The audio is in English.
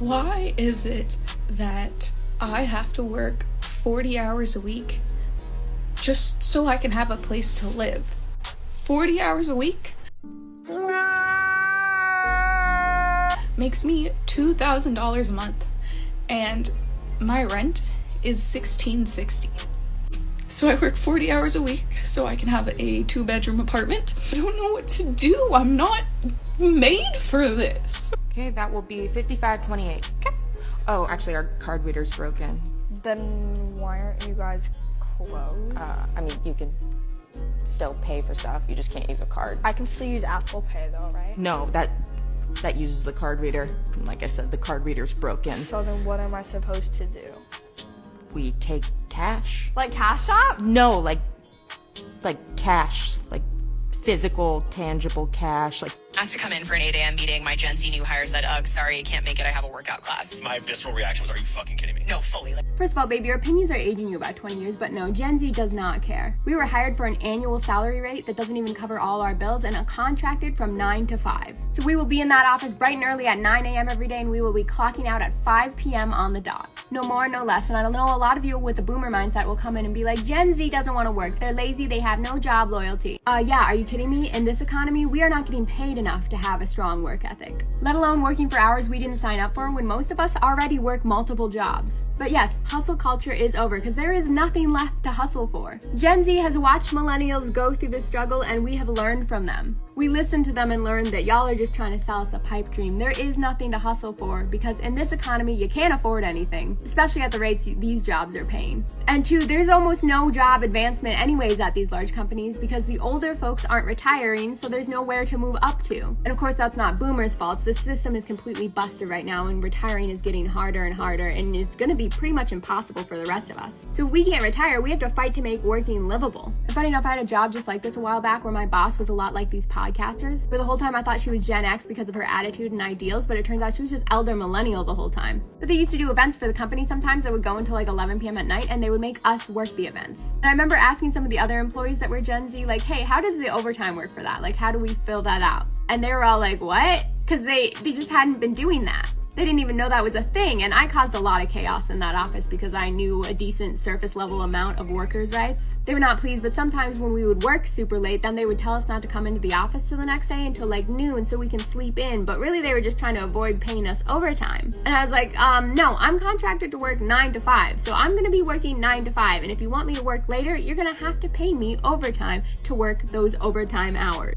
Why is it that I have to work 40 hours a week just so I can have a place to live? 40 hours a week makes me $2,000 a month, and my rent is $1,660. So I work 40 hours a week so I can have a 2-bedroom apartment. I don't know what to do. I'm not made for this. Okay, that will be $55.28. Okay. Oh, actually, our card reader's broken. Then why aren't you guys closed? I mean, you can still pay for stuff. You just can't use a card. I can still use Apple Pay though, right? No, that uses the card reader. And like I said, the card reader's broken. So then what am I supposed to do? We take cash. Like Cash App? No, like cash, like physical, tangible cash, like. Asked to come in for an 8 a.m. meeting. My Gen Z new hire said, ugh, sorry, I can't make it. I have a workout class. My visceral reaction was, are you fucking kidding me? No, fully. First of all, baby, your opinions are aging you about 20 years, but no, Gen Z does not care. We were hired for an annual salary rate that doesn't even cover all our bills and are contracted from 9 to 5. So we will be in that office bright and early at 9 a.m. every day, and we will be clocking out at 5 p.m. on the dot. No more, no less. And I know a lot of you with the boomer mindset will come in and be like, Gen Z doesn't want to work. They're lazy. They have no job loyalty. Yeah, are you kidding me? In this economy, we are not getting paid enough to have a strong work ethic, let alone working for hours we didn't sign up for when most of us already work multiple jobs. But yes, hustle culture is over because there is nothing left to hustle for. Gen Z has watched millennials go through this struggle and we have learned from them. We listened to them and learned that y'all are just trying to sell us a pipe dream. There is nothing to hustle for because in this economy, you can't afford anything, especially at the rates these jobs are paying. And two, there's almost no job advancement anyways at these large companies because the older folks aren't retiring, so there's nowhere to move up to. And of course, that's not boomers' faults. The system is completely busted right now and retiring is getting harder and harder and is gonna be pretty much impossible for the rest of us. So if we can't retire, we have to fight to make working livable. And funny enough, I had a job just like this a while back where my boss was a lot like these podcasters. For the whole time I thought she was Gen X because of her attitude and ideals, but it turns out she was just elder millennial the whole time. But they used to do events for the company sometimes that would go until like 11 p.m. at night and they would make us work the events. And I remember asking some of the other employees that were Gen Z, like, hey, how does the overtime work for that? Like, how do we fill that out? And they were all like, what? Because they just hadn't been doing that. They didn't even know that was a thing, and I caused a lot of chaos in that office because I knew a decent surface level amount of workers' rights. They were not pleased, but sometimes when we would work super late, then they would tell us not to come into the office till the next day until like noon so we can sleep in, but really they were just trying to avoid paying us overtime. And I was like, no, I'm contracted to work 9 to 5, so I'm gonna be working 9 to 5, and if you want me to work later, you're gonna have to pay me overtime to work those overtime hours.